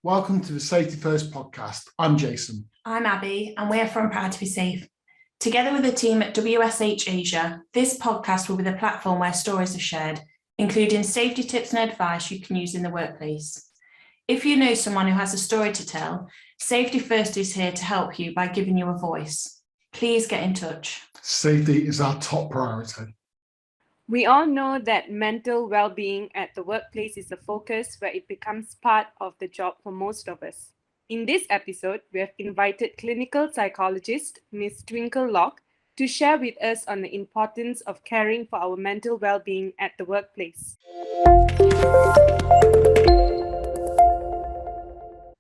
Welcome to the Safety First podcast. I'm Jason. I'm Abby, and we're from Proud to be Safe. Together with the team at WSHAsia, this podcast will be the platform where stories are shared, including safety tips and advice you can use in the workplace. If you know someone who has a story to tell, Safety First is here to help you by giving you a voice. Please get in touch. Safety is our top priority. We all know that mental well-being at the workplace is a focus where it becomes part of the job for most of us. In this episode, we have invited clinical psychologist Ms. Twinkle Lok to share with us on the importance of caring for our mental well-being at the workplace.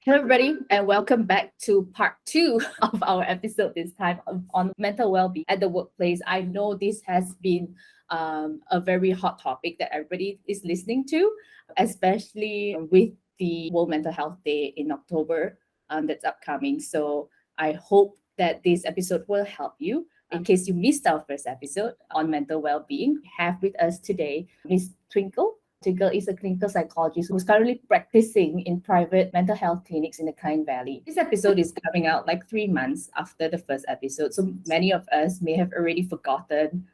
Hello everybody, and welcome back to part 2 of our episode, this time on mental well-being at the workplace. I know this has been a very hot topic that everybody is listening to, especially with the World Mental Health Day in October that's upcoming. So I hope that this episode will help you. In case you missed our first episode on mental well-being, we have with us today Ms. Twinkle. Twinkle is a clinical psychologist who's currently practicing in private mental health clinics in the Kine Valley. This episode is coming out like 3 months after the first episode, so many of us may have already forgotten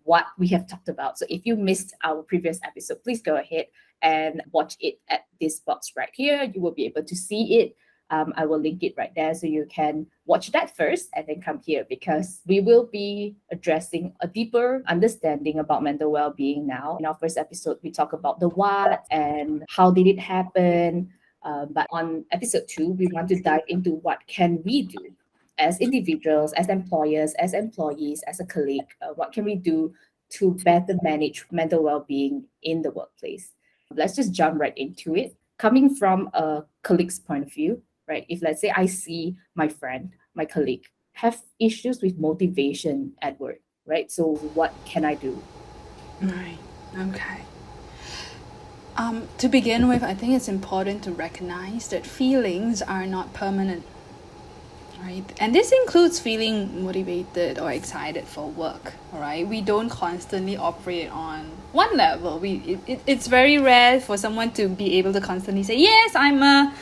what we have talked about. So if you missed our previous episode, please go ahead and watch it at this box right here. You will be able to see it. I will link it right there so you can watch that first and then come here, because we will be addressing a deeper understanding about mental well-being now. In our first episode, we talk about the what and how did it happen. But on episode 2, we want to dive into what can we do as individuals, as employers, as employees, as a colleague. What can we do to better manage mental well-being in the workplace? Let's just jump right into it. Coming from a colleague's point of view, right? If let's say I see my friend, my colleague, have issues with motivation at work, right? So what can I do? Right. Okay. To begin with, I think it's important to recognize that feelings are not permanent, right? And this includes feeling motivated or excited for work, all right? We don't constantly operate on one level. It's very rare for someone to be able to constantly say, yes, I'm a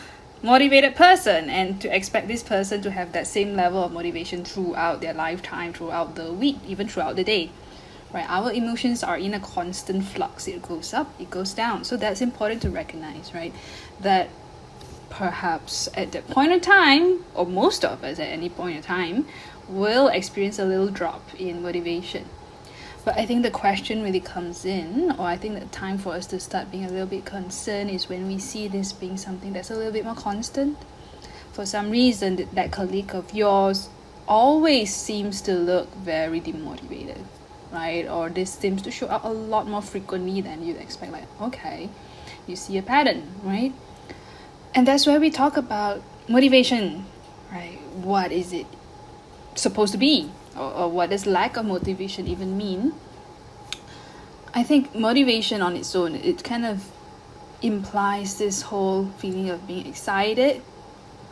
motivated person, and to expect this person to have that same level of motivation throughout their lifetime, throughout the week, even throughout the day, right? Our emotions are in a constant flux. It goes up, it goes down. So that's important to recognize, right? That perhaps at that point in time, or most of us at any point in time, will experience a little drop in motivation. But I think the question really comes in, or I think the time for us to start being a little bit concerned is when we see this being something that's a little bit more constant. For some reason, that colleague of yours always seems to look very demotivated, right? Or this seems to show up a lot more frequently than you'd expect. Like, okay, you see a pattern, right? And that's where we talk about motivation, right? What is it supposed to be? Or what does lack of motivation even mean? I think motivation on its own, it kind of implies this whole feeling of being excited,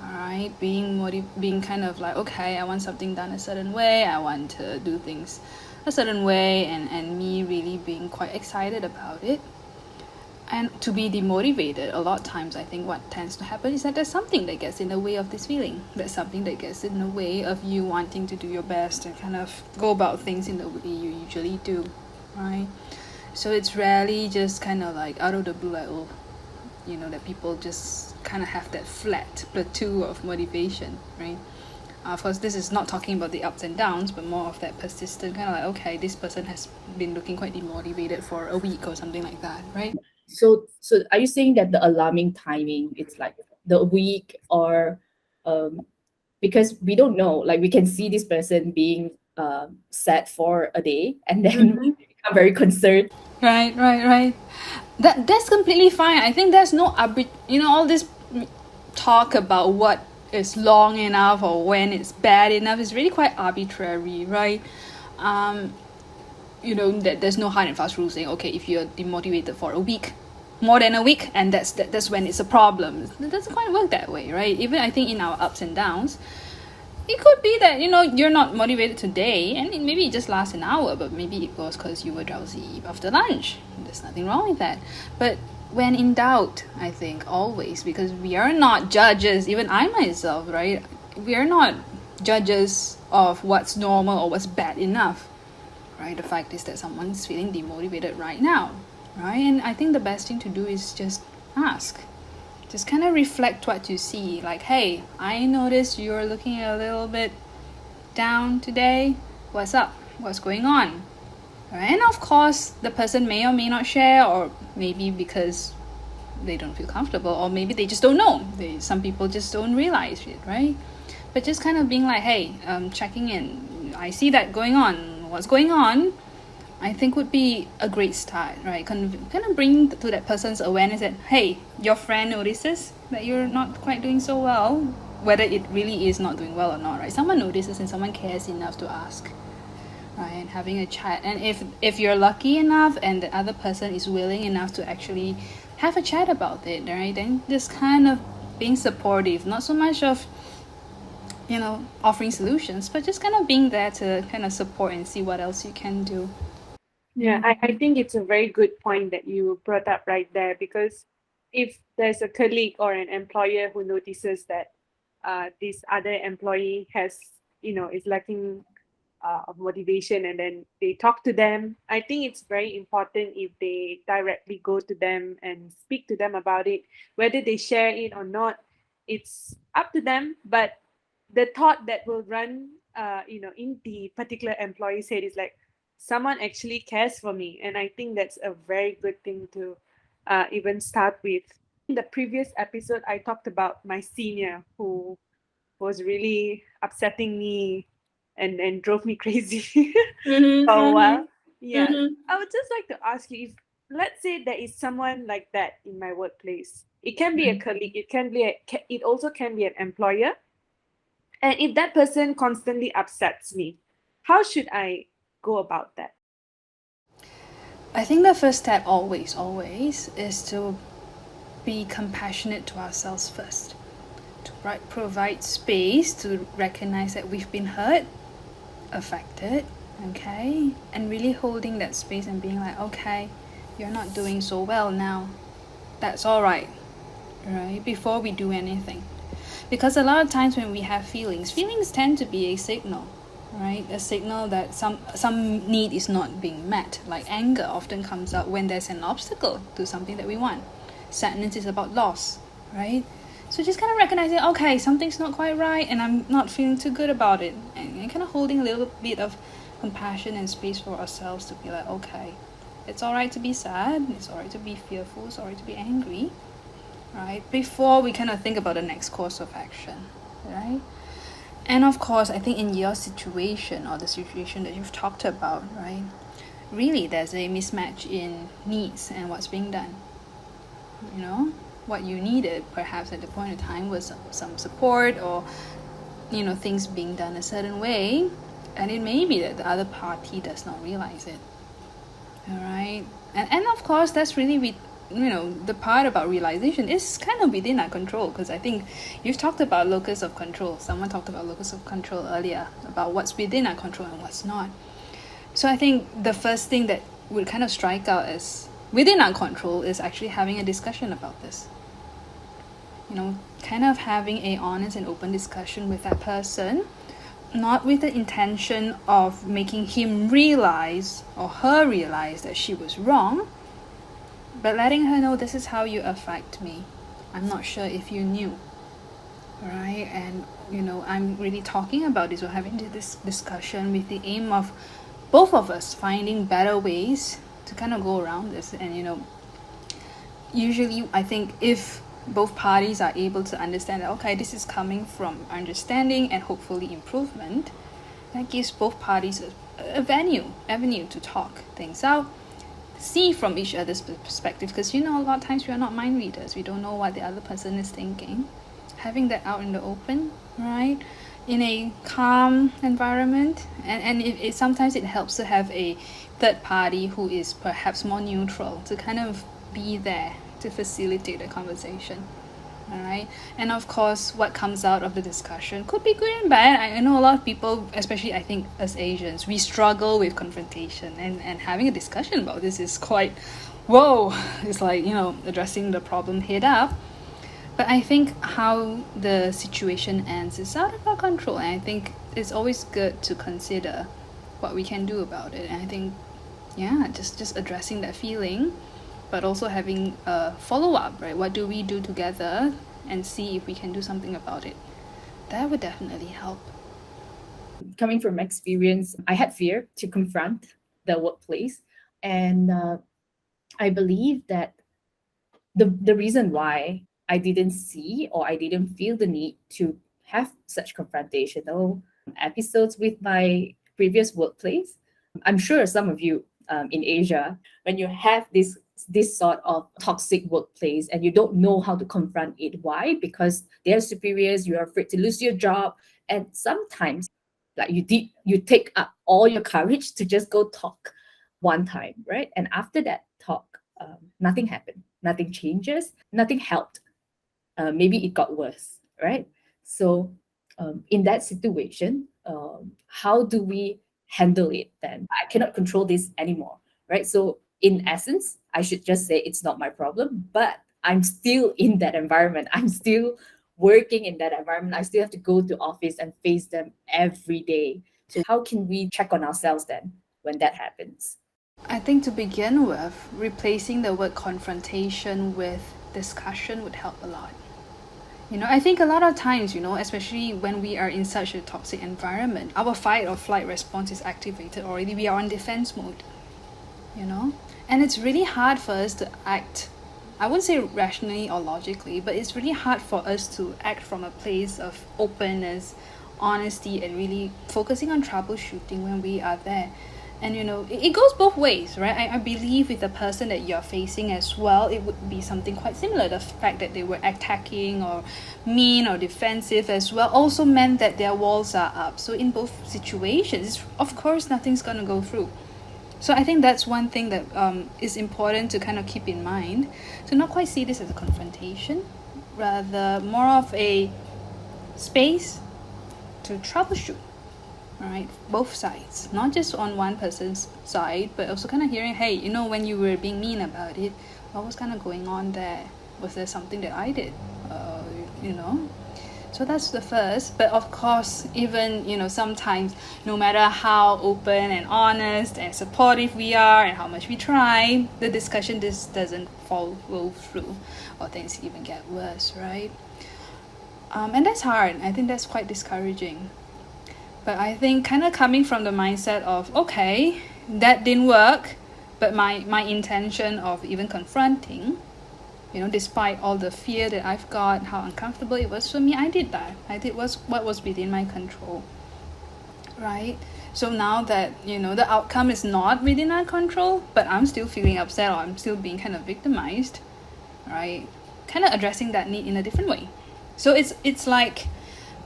all right? Being kind of like, okay, I want something done a certain way, I want to do things a certain way, and me really being quite excited about it. And to be demotivated, a lot of times I think what tends to happen is that there's something that gets in the way of this feeling. There's something that gets in the way of you wanting to do your best and kind of go about things in the way you usually do, right? So it's rarely just kind of like out of the blue, like, oh, you know, that people just kind of have that flat plateau of motivation, right? Of course, this is not talking about the ups and downs, but more of that persistent kind of like, okay, this person has been looking quite demotivated for a week or something like that, right? So are you saying that the alarming timing, it's like the week, or because we don't know, like we can see this person being sad for a day and then we become very concerned. Right. That's completely fine. I think there's no all this talk about what is long enough or when it's bad enough is really quite arbitrary, right? That there's no hard and fast rule saying, okay, if you're demotivated for a week, more than a week, and that's when it's a problem. It doesn't quite work that way, right? Even I think in our ups and downs, it could be that you're not motivated today, and maybe it just lasts an hour, but maybe it was because you were drowsy after lunch. There's nothing wrong with that. But when in doubt, I think, always, because we are not judges, even I myself, right? We are not judges of what's normal or what's bad enough, right? The fact is that someone's feeling demotivated right now, right? And I think the best thing to do is just ask. Just kind of reflect what you see. Like, hey, I noticed you're looking a little bit down today. What's up? What's going on? Right? And of course, the person may or may not share, or maybe because they don't feel comfortable, or maybe they just don't know. Some people just don't realize it, right? But just kind of being like, hey, checking in. I see that going on. What's going on? I think would be a great start, right? Kind of bring to that person's awareness that, hey, your friend notices that you're not quite doing so well, whether it really is not doing well or not, right? Someone notices and someone cares enough to ask, right? And having a chat. And if you're lucky enough and the other person is willing enough to actually have a chat about it, right? Then just kind of being supportive, not so much of, offering solutions, but just kind of being there to kind of support and see what else you can do. Yeah, I think it's a very good point that you brought up right there, because if there's a colleague or an employer who notices that this other employee is lacking of motivation, and then they talk to them, I think it's very important if they directly go to them and speak to them about it. Whether they share it or not, it's up to them. But the thought that will run in the particular employee's head is like, someone actually cares for me. And I think that's a very good thing to even start with. In the previous episode, I talked about my senior who was really upsetting me and drove me crazy for a while. Yeah. I would just like to ask you, if let's say there is someone like that in my workplace. It can be a colleague, it also can be an employer. And if that person constantly upsets me, how should I go about that? I think the first step always is to be compassionate to ourselves first. To provide space to recognize that we've been hurt, affected, okay? And really holding that space and being like, okay, you're not doing so well now. That's all right, before we do anything. Because a lot of times when we have feelings tend to be a signal, right? A signal that some need is not being met. Like anger often comes out when there's an obstacle to something that we want. Sadness is about loss, right? So just kind of recognizing, okay, something's not quite right and I'm not feeling too good about it. And kind of holding a little bit of compassion and space for ourselves to be like, okay, it's all right to be sad, it's all right to be fearful, it's all right to be angry, right? Before we kind of think about the next course of action, right? And of course, I think in your situation or the situation that you've talked about, right, really there's a mismatch in needs and what's being done. What you needed perhaps at the point of time was some support or, things being done a certain way. And it may be that the other party does not realize it. All right. And of course, that's really the part about realization is kind of within our control, because I think you've talked about locus of control. Someone talked about locus of control earlier, about what's within our control and what's not. So I think the first thing that would kind of strike out as within our control is actually having a discussion about this. Kind of having a honest and open discussion with that person, not with the intention of making him realize or her realize that she was wrong, but letting her know, this is how you affect me. I'm not sure if you knew, right? And I'm really talking about this, or having this discussion with the aim of both of us finding better ways to kind of go around this. And usually I think if both parties are able to understand that, okay, this is coming from understanding and hopefully improvement, that gives both parties a avenue to talk things out, see from each other's perspective, because a lot of times we are not mind readers. We don't know what the other person is thinking. Having that out in the open, right, in a calm environment, and it sometimes it helps to have a third party who is perhaps more neutral to kind of be there to facilitate the conversation, All right. And of course, what comes out of the discussion could be good and bad. I know a lot of people, especially I think as Asians, we struggle with confrontation, and having a discussion about this is quite, whoa, it's like, addressing the problem head up. But I think how the situation ends is out of our control. And I think it's always good to consider what we can do about it. And I think, just addressing that feeling, but also having a follow-up, right? What do we do together and see if we can do something about it? That would definitely help. Coming from experience, I had fear to confront the workplace. And I believe that the reason why I didn't see or I didn't feel the need to have such confrontational episodes with my previous workplace, I'm sure some of you in Asia, when you have this sort of toxic workplace and you don't know how to confront it. Why? Because they're superiors, you're afraid to lose your job. And sometimes like you take up all your courage to just go talk one time, right? And after that talk, nothing happened, nothing changes, nothing helped. Maybe it got worse, right? So in that situation, how do we handle it then? I cannot control this anymore, right? So in essence, I should just say it's not my problem, but I'm still in that environment. I'm still working in that environment. I still have to go to office and face them every day. So how can we check on ourselves then when that happens? I think to begin with, replacing the word confrontation with discussion would help a lot. I think a lot of times, especially when we are in such a toxic environment, our fight or flight response is activated already. We are on defense mode, and it's really hard for us to act, I wouldn't say rationally or logically, but it's really hard for us to act from a place of openness, honesty, and really focusing on troubleshooting when we are there. And it goes both ways, right? I believe with the person that you're facing as well, it would be something quite similar. The fact that they were attacking or mean or defensive as well also meant that their walls are up. So in both situations, of course, nothing's going to go through. So I think that's one thing that is important to kind of keep in mind. To not quite see this as a confrontation, rather more of a space to troubleshoot. All right, both sides, not just on one person's side, but also kind of hearing, hey, when you were being mean about it, what was kind of going on there? Was there something that I did? So that's the first. But of course, even, sometimes, no matter how open and honest and supportive we are and how much we try, the discussion just doesn't follow through, or things even get worse, right? And that's hard. I think that's quite discouraging. But I think kind of coming from the mindset of, okay, that didn't work, but my intention of even confronting, despite all the fear that I've got, how uncomfortable it was for me, I did that. I did what was within my control, right? So now that, the outcome is not within our control, but I'm still feeling upset or I'm still being kind of victimized, right? Kind of addressing that need in a different way. So it's like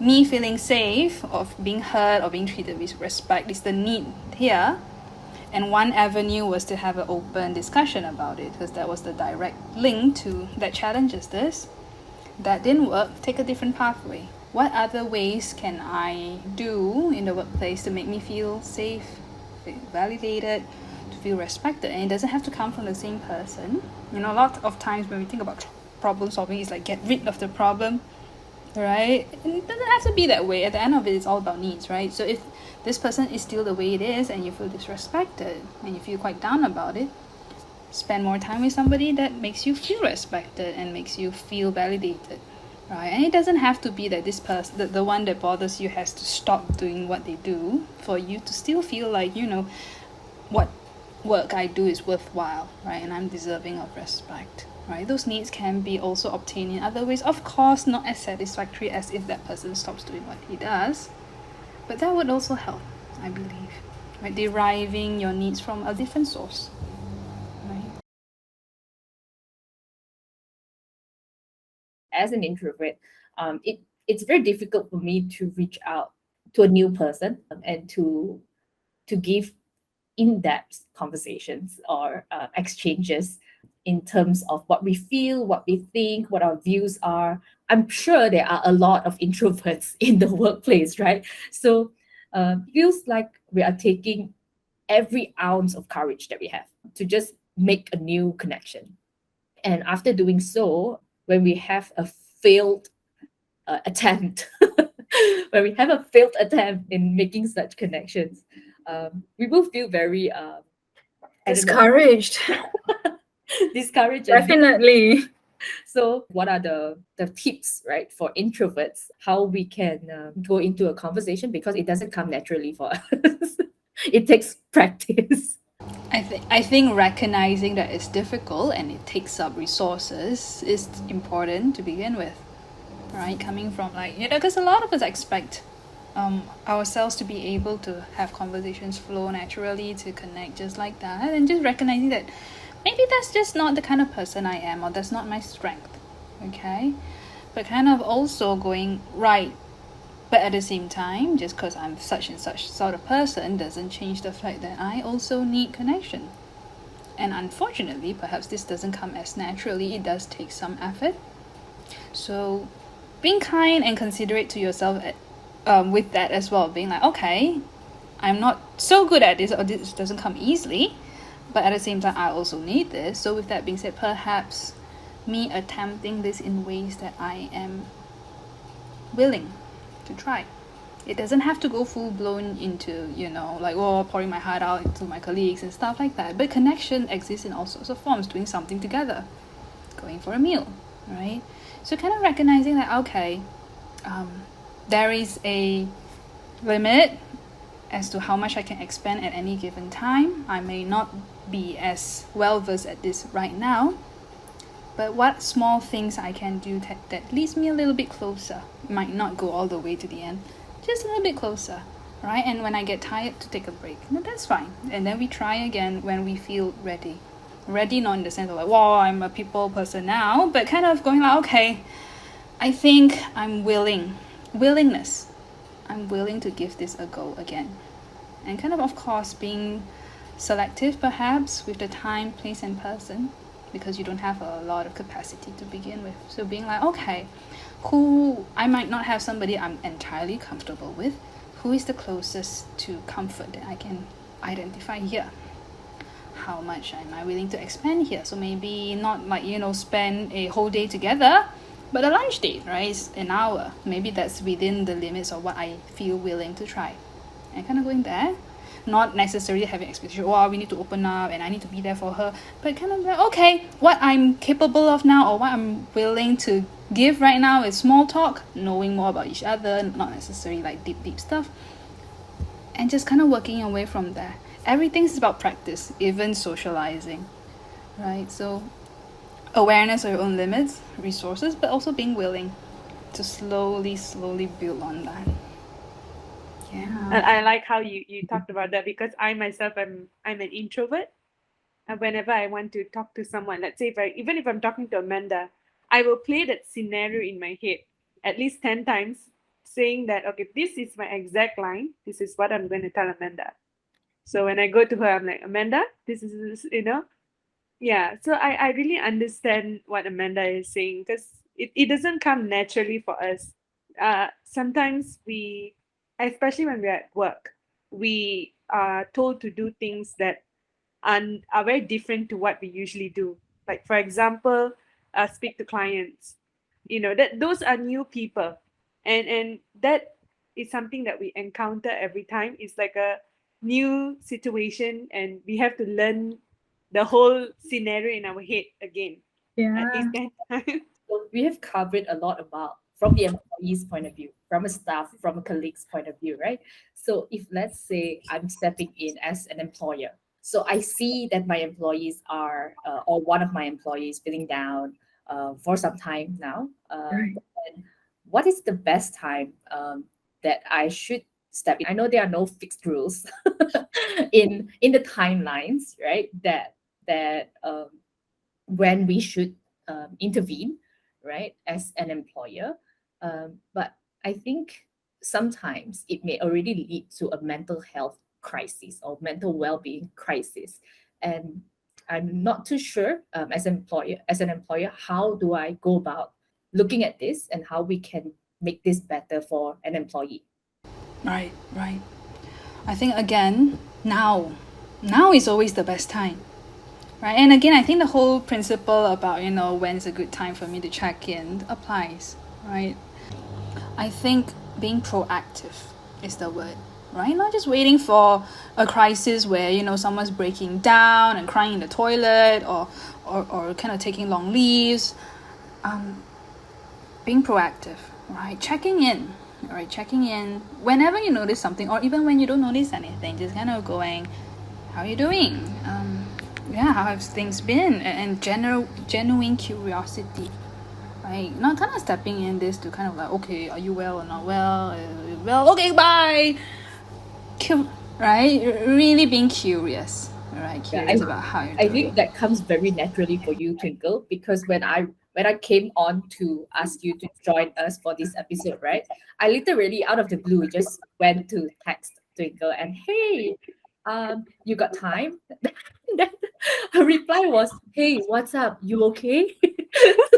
me feeling safe, of being heard or being treated with respect is the need here. And one avenue was to have an open discussion about it, because that was the direct link to that challenges this. That didn't work, take a different pathway. What other ways can I do in the workplace to make me feel safe, feel validated, to feel respected? And it doesn't have to come from the same person. A lot of times when we think about problem solving, it's like get rid of the problem, right? And it doesn't have to be that way. At the end of it, it's all about needs, right? So if this person is still the way it is and you feel disrespected and you feel quite down about it, spend more time with somebody that makes you feel respected and makes you feel validated, right? And it doesn't have to be that this person, the one that bothers you, has to stop doing what they do for you to still feel like, what work I do is worthwhile, right? And I'm deserving of respect. Right, those needs can be also obtained in other ways. Of course, not as satisfactory as if that person stops doing what he does, but that would also help, I believe. Right, deriving your needs from a different source. Right. As an introvert, it's very difficult for me to reach out to a new person and to give in-depth conversations or exchanges in terms of what we feel, what we think, what our views are, I'm sure there are a lot of introverts in the workplace, right? So feels like we are taking every ounce of courage that we have to just make a new connection. And after doing so, when we have a failed attempt, when we have a failed attempt in making such connections, we will feel very Discouraged. discouraged. And Definitely. so, what are the tips, right, for introverts? How we can go into a conversation, because it doesn't come naturally for us. It takes practice. I think recognizing that it's difficult and it takes up resources is important to begin with, right? Coming from because a lot of us expect ourselves to be able to have conversations flow naturally, to connect just like that, and just recognizing that maybe that's just not the kind of person I am, or that's not my strength, okay? But kind of also going, right, but at the same time, just because I'm such and such sort of person doesn't change the fact that I also need connection. And unfortunately, perhaps this doesn't come as naturally. It does take some effort. So being kind and considerate to yourself with that as well, being like, okay, I'm not so good at this, or this doesn't come easily, but at the same time, I also need this. So with that being said, perhaps me attempting this in ways that I am willing to try. It doesn't have to go full blown into, pouring my heart out to my colleagues and stuff like that. But connection exists in all sorts of forms, doing something together, going for a meal, right? So kind of recognizing that, okay, there is a limit as to how much I can expend at any given time. I may not be as well versed at this right now, but what small things I can do that leads me a little bit closer. Might not go all the way to the end, just a little bit closer, right? And when I get tired, to take a break, that's fine. And then we try again when we feel ready. Ready not in the sense of like, wow, I'm a people person now, but kind of going like, okay, I think I'm willing. Willingness. I'm willing to give this a go again. And kind of course, being selective perhaps with the time, place, and person, because you don't have a lot of capacity to begin with. So being like, okay, who I might not have somebody I'm entirely comfortable with, who is the closest to comfort that I can identify here? How much am I willing to expend here? So maybe not spend a whole day together, but a lunch date, right? It's an hour. Maybe that's within the limits of what I feel willing to try. And kind of going there, not necessarily having expectation, we need to open up and I need to be there for her, but kind of like, okay, what I'm capable of now, or what I'm willing to give right now is small talk, knowing more about each other, not necessarily like deep stuff, and just kind of working away from there. Everything's about practice, even socializing, right? So awareness of your own limits, resources, but also being willing to slowly build on that. Yeah. And I like how you talked about that, because I myself I'm an introvert. And whenever I want to talk to someone, let's say even if I'm talking to Amanda, I will play that scenario in my head at least 10 times, saying that, okay, this is my exact line. This is what I'm going to tell Amanda. So when I go to her, I'm like, Amanda, this is, yeah. So I really understand what Amanda is saying, because it doesn't come naturally for us. Sometimes especially when we're at work, we are told to do things that are very different to what we usually do. Like, for example, speak to clients. That those are new people, and that is something that we encounter every time. It's like a new situation, and we have to learn the whole scenario in our head again. At least 10 times. So we have covered a lot about from the employee's point of view, from a staff, from a colleague's point of view, right? So if let's say I'm stepping in as an employer, so I see that my employees are, or one of my employees feeling down for some time now. Right. And what is the best time that I should step in? I know there are no fixed rules in the timelines, right? That when we should intervene, right, as an employer. But I think sometimes it may already lead to a mental health crisis or mental well-being crisis, and I'm not too sure as an employer, how do I go about looking at this and how we can make this better for an employee. Right. I think again, now is always the best time. Right. And again, I think the whole principle about, when's a good time for me to check in applies, right? I think being proactive is the word, right? Not just waiting for a crisis where, someone's breaking down and crying in the toilet or kind of taking long leaves. Being proactive, right? Checking in whenever you notice something, or even when you don't notice anything, just kind of going, how are you doing? How have things been? And genuine curiosity, right? Not kind of stepping in this to kind of like, okay, are you well or not well? Well, okay, bye. Right? Really being curious, right? Curious about how you're doing. I think that comes very naturally for you, Twinkle, because when I came on to ask you to join us for this episode, right? I literally out of the blue just went to text Twinkle and, hey, you got time? Then her reply was, hey, what's up? You okay?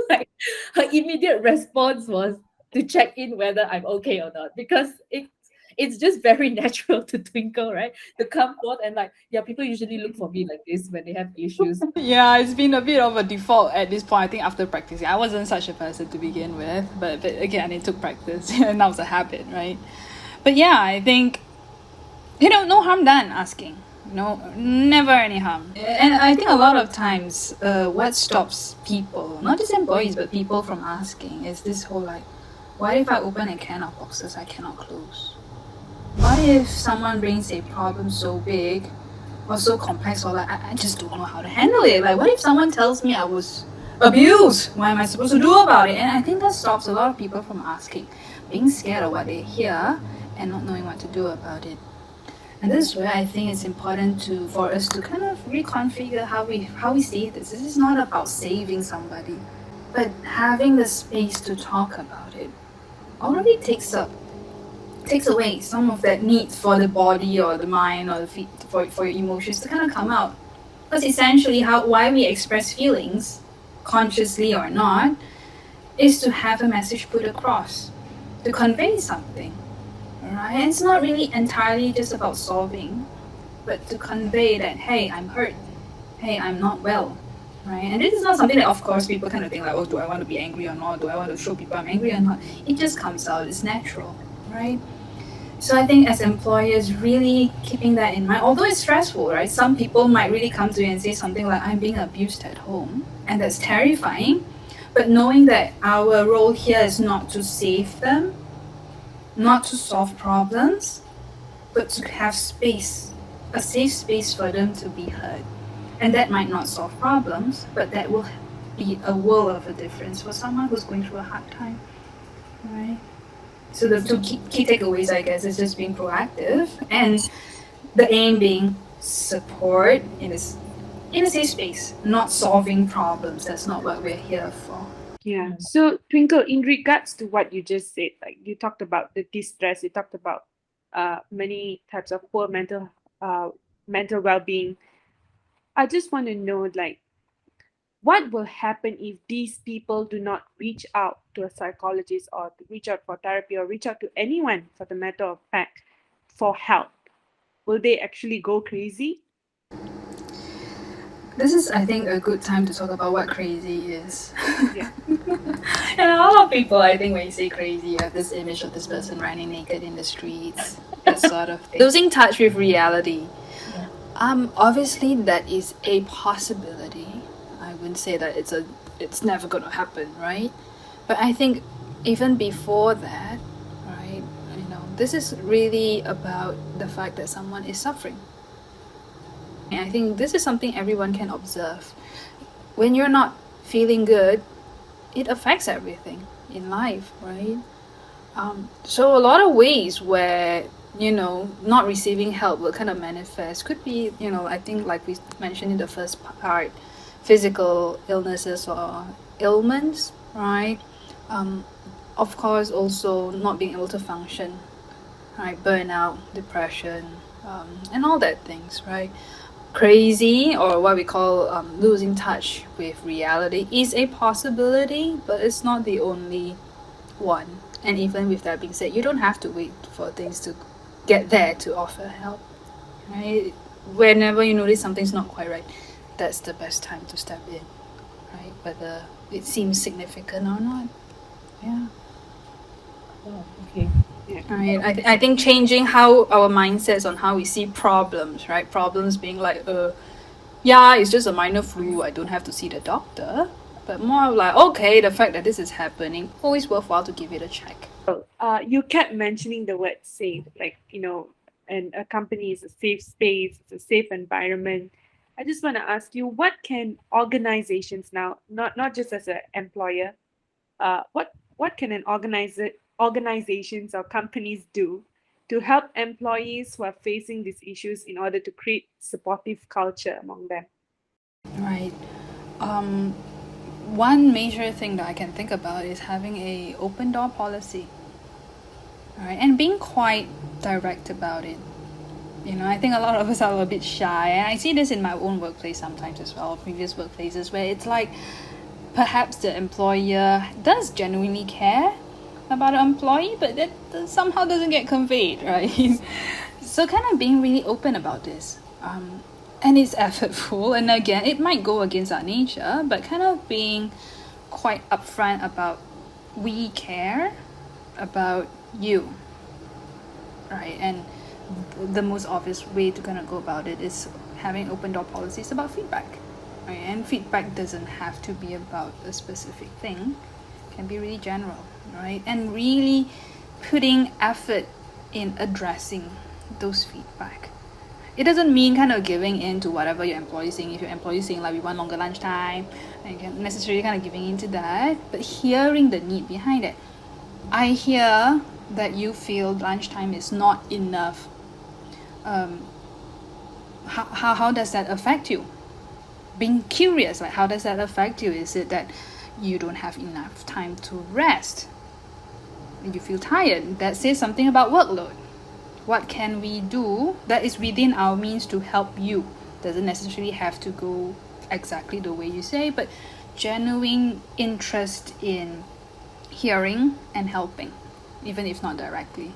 Like, her immediate response was to check in whether I'm okay or not, because it's just very natural to Twinkle, right? To come forth and people usually look for me like this when they have issues. Yeah, it's been a bit of a default at this point. I think after practicing, I wasn't such a person to begin with, but again, it took practice, and now it's a habit, right? But yeah, I think, no harm done asking. No, never any harm. And I think a lot of times, what stops people, not just employees, but people from asking is this whole what if I open a can of boxes I cannot close? What if someone brings a problem so big or so complex, or I just don't know how to handle it? What if someone tells me I was abused? What am I supposed to do about it? And I think that stops a lot of people from asking, being scared of what they hear and not knowing what to do about it. And this is where I think it's important for us to kind of reconfigure how we see this. This is not about saving somebody, but having the space to talk about it already takes away some of that need for the body or the mind or the feet for your emotions to kind of come out. Because essentially why we express feelings, consciously or not, is to have a message put across, to convey something. Right? And it's not really entirely just about solving, but to convey that, hey, I'm hurt, hey, I'm not well, right? And this is not something that, of course, people kind of think oh, do I want to be angry or not? Do I want to show people I'm angry or not? It just comes out, it's natural, right? So I think as employers, really keeping that in mind, although it's stressful, right? Some people might really come to you and say something like, I'm being abused at home, and that's terrifying. But knowing that our role here is not to save them, not to solve problems, but to have space, a safe space for them to be heard. And that might not solve problems, but that will be a world of a difference for someone who's going through a hard time, right? So the two key takeaways, I guess, is just being proactive, and the aim being support in a safe space, not solving problems. That's not what we're here for. Yeah. So Twinkle, in regards to what you just said, you talked about the distress, you talked about many types of poor mental well-being. I just want to know, what will happen if these people do not reach out to a psychologist or to reach out for therapy or reach out to anyone, for the matter of fact, for help? Will they actually go crazy? This is, I think, a good time to talk about what crazy is. Yeah. And a lot of people, I think, when you say crazy, you have this image of this person running naked in the streets, that sort of thing. Losing touch with reality. Obviously, that is a possibility. I wouldn't say that it's never going to happen, right? But I think even before that, right, this is really about the fact that someone is suffering. And I think this is something everyone can observe. When you're not feeling good, it affects everything in life, right? So a lot of ways where, not receiving help will kind of manifest. Could be, I think like we mentioned in the first part, physical illnesses or ailments, right? Of course, also not being able to function, right? Burnout, depression, and all that things, right? crazy, or what we call losing touch with reality, is a possibility, but it's not the only one. And even with that being said, you don't have to wait for things to get there to offer help, right? Whenever you notice something's not quite right, that's the best time to step in, right? Whether it seems significant or not. Yeah. Oh, okay. Right. I think changing how our mindsets on how we see problems, right? Problems being like, yeah, it's just a minor flu, I don't have to see the doctor. But more of like, okay, the fact that this is happening, always worthwhile to give it a check. You kept mentioning the word safe, like, and a company is a safe space, it's a safe environment. I just want to ask you, what can organizations now, not just as an employer, what can organizations or companies do to help employees who are facing these issues in order to create supportive culture among them? Right. One major thing that I can think about is having a open door policy. Right, and being quite direct about it. I think a lot of us are a bit shy, and I see this in my own workplace sometimes as well, previous workplaces, where it's like perhaps the employer does genuinely care about an employee, but that somehow doesn't get conveyed, right? So kind of being really open about this. And it's effortful, and again, it might go against our nature, but kind of being quite upfront about we care about you, right? And the most obvious way to kind of go about it is having open door policies about feedback, right? And feedback doesn't have to be about a specific thing, it can be really general, right? And really putting effort in addressing those feedback. It doesn't mean kind of giving in to whatever your employee is saying. If your employee is saying like we want longer lunchtime, and you can't necessarily kind of giving into that, but hearing the need behind it. I hear that you feel lunchtime is not enough. How does that affect you? Being curious, like how does that affect you? Is it that you don't have enough time to rest? You feel tired? That says something about workload. What can we do that is within our means to help you? Doesn't necessarily have to go exactly the way you say, but genuine interest in hearing and helping, even if not directly.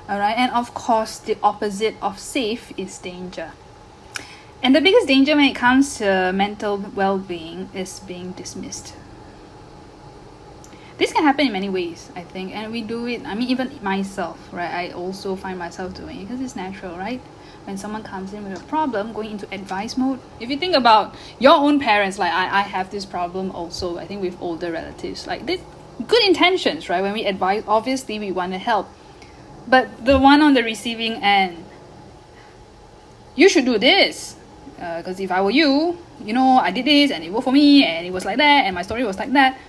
All right, and of course, the opposite of safe is danger. And the biggest danger when it comes to mental well-being is being dismissed. This can happen in many ways, I think, and we do it. I mean, even myself, right? I also find myself doing it because it's natural, right? When someone comes in with a problem, going into advice mode. If you think about your own parents, like I have this problem also, I think with older relatives, like this good intentions, right? When we advise, obviously we want to help, but the one on the receiving end, you should do this, because if I were you, I did this and it worked for me and it was like that and my story was like that.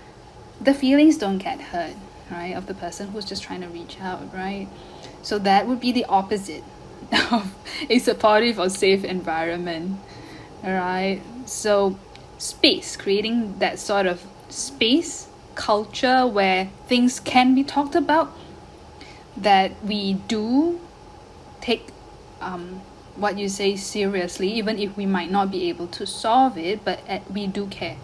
The feelings don't get hurt, right, of the person who's just trying to reach out, right? So that would be the opposite of a supportive or safe environment, all right? So space, creating that sort of space, culture where things can be talked about, that we do take what you say seriously, even if we might not be able to solve it, but we do care.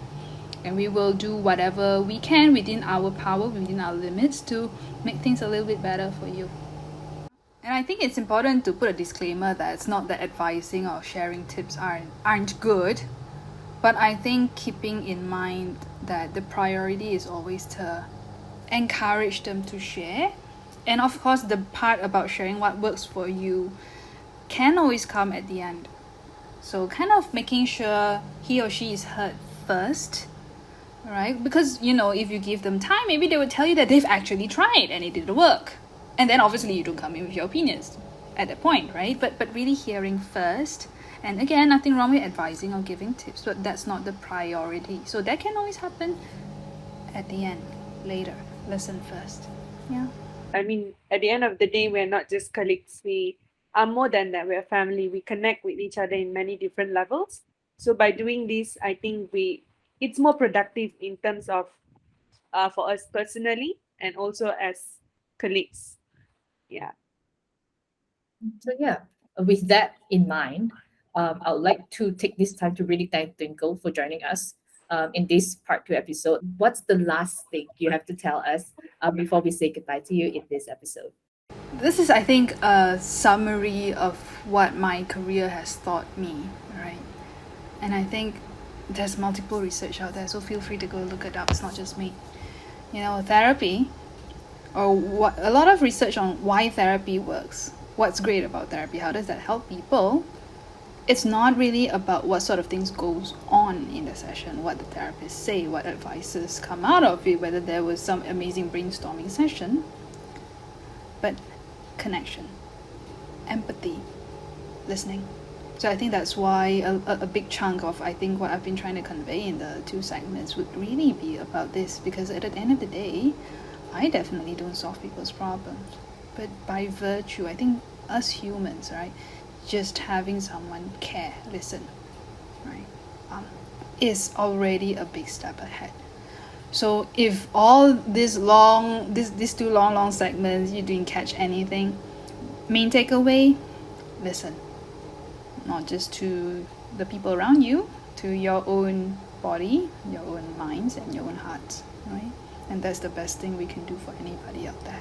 And we will do whatever we can within our power, within our limits, to make things a little bit better for you. And I think it's important to put a disclaimer that it's not that advising or sharing tips aren't good, but I think keeping in mind that the priority is always to encourage them to share. And of course, the part about sharing what works for you can always come at the end. So kind of making sure he or she is heard first, right? Because, if you give them time, maybe they would tell you that they've actually tried and it didn't work. And then obviously you don't come in with your opinions at that point, right? But really hearing first. And again, nothing wrong with advising or giving tips, but that's not the priority. So that can always happen at the end, later. Listen first. Yeah. I mean, at the end of the day, we're not just colleagues. We are more than that. We're family. We connect with each other in many different levels. So by doing this, I think it's more productive in terms of for us personally and also as colleagues. Yeah. So yeah, with that in mind, I would like to take this time to really thank Twinkle for joining us in this part 2 episode. What's the last thing you have to tell us before we say goodbye to you in this episode? This is, I think, a summary of what my career has taught me, right? And I think there's multiple research out there, so feel free to go look it up. It's not just me. Therapy, or a lot of research on why therapy works. What's great about therapy? How does that help people? It's not really about what sort of things goes on in the session, what the therapists say, what advices come out of it, whether there was some amazing brainstorming session, but connection, empathy, listening. So I think that's why a big chunk of, I think, what I've been trying to convey in the 2 segments would really be about this, because at the end of the day, I definitely don't solve people's problems. But by virtue, I think us humans, right, just having someone care, listen, right, is already a big step ahead. So if all these 2 long segments you didn't catch anything, main takeaway, listen. Not just to the people around you, to your own body, your own minds, and your own hearts, right? And that's the best thing we can do for anybody out there.